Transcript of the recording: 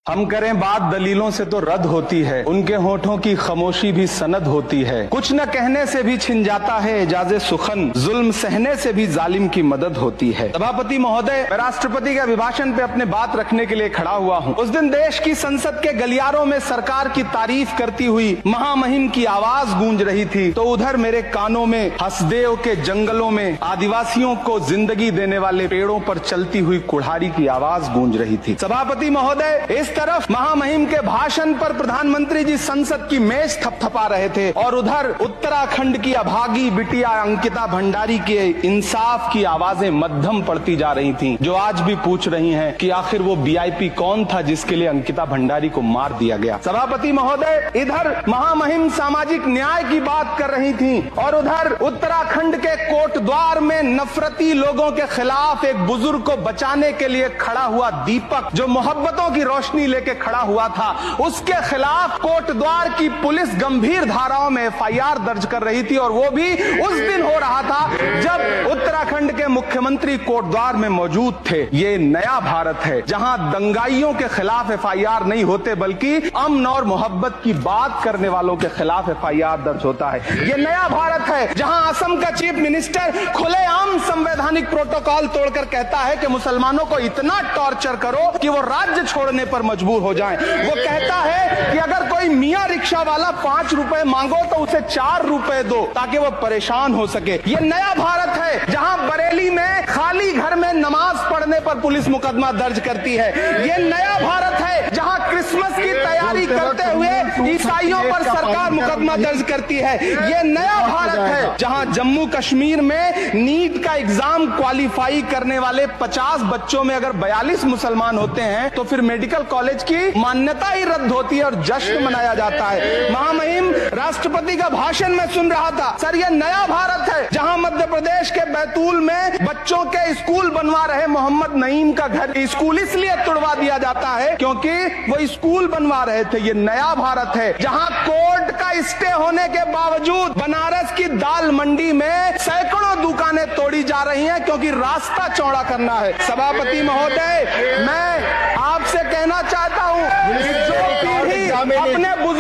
हम करें बात दलीलों से तो रद्द होती है, उनके होठों की खामोशी भी सनद होती है। कुछ न कहने से भी छिन जाता है एजाज़े सुखन, जुल्म सहने से भी जालिम की मदद होती है। सभापति महोदय, मैं राष्ट्रपति के अभिभाषण पे अपने बात रखने के लिए खड़ा हुआ हूँ। उस दिन देश की संसद के गलियारों में सरकार की तारीफ करती हुई महामहिम की आवाज गूंज रही थी, तो उधर मेरे कानों में हसदेव के जंगलों में आदिवासियों को जिंदगी देने वाले पेड़ों पर चलती हुई कुल्हाड़ी की आवाज गूंज रही थी। सभापति महोदय, इस तरफ महामहिम के भाषण पर प्रधानमंत्री जी संसद की मेज थपथपा रहे थे और उधर उत्तराखंड की अभागी बिटिया अंकिता भंडारी के इंसाफ की आवाजें मध्यम पड़ती जा रही थीं, जो आज भी पूछ रही हैं कि आखिर वो वीआईपी कौन था जिसके लिए अंकिता भंडारी को मार दिया गया। सभापति महोदय, इधर महामहिम सामाजिक न्याय की बात कर रही थीं और उधर उत्तराखंड के कोटद्वार में नफरती लोगों के खिलाफ एक बुजुर्ग को बचाने के लिए खड़ा हुआ दीपक, जो मोहब्बतों की रोशनी लेके खड़ा हुआ था, उसके खिलाफ कोटद्वार की पुलिस गंभीर धाराओं में एफआईआर दर्ज कर रही थी और वो भी उस दिन हो रहा था जब उत्तराखंड के मुख्यमंत्री कोटद्वार में मौजूद थे। ये नया भारत है जहां दंगाइयों के खिलाफ एफआईआर नहीं होते बल्कि अमन और मोहब्बत की बात करने वालों के खिलाफ एफआईआर दर्ज होता है। ये नया भारत है जहां असम का चीफ मिनिस्टर खुलेआम संवैधानिक प्रोटोकॉल तोड़कर कहता है कि मुसलमानों को इतना टॉर्चर करो कि वो राज्य छोड़ने पर मजबूर हो जाएं। वो कहता है कि अगर कोई मियां रिक्शा वाला 5 रुपए मांगो तो उसे 4 रुपए दो ताकि वो परेशान हो सके। ये नया भारत है जहां बरेली में खाली घर में नमाज पढ़ने पर पुलिस मुकदमा दर्ज करती है। ये नया भारत है जहां क्रिसमस की तैयारी करते हुए ईसाइयों पर सरकार मुकदमा दर्ज करती है। ये नया भारत है जहां जम्मू कश्मीर में नीट का एग्जाम क्वालिफाई करने वाले 50 बच्चों में अगर 42 मुसलमान होते हैं तो फिर मेडिकल कॉलेज की मान्यता ही रद्द होती है और जश्न मनाया जाता है। महामहिम राष्ट्रपति का भाषण में सुन रहा था, सर ये नया भारत है जहां मध्य प्रदेश के बैतूल में बच्चों के स्कूल बनवा रहे मोहम्मद नईम का घर स्कूल इसलिए तुड़वा दिया जाता है क्योंकि वो स्कूल बनवा रहे थे। ये नया भारत है जहां कोर्ट का स्टे होने के बावजूद बनारस की दाल मंडी में सैकड़ों दुकानें तोड़ी जा रही हैं क्योंकि रास्ता चौड़ा करना है। सभापति महोदय, मैं आपसे कहना चाहता हूं कि जो पीढ़ी अपने बुजुर्ग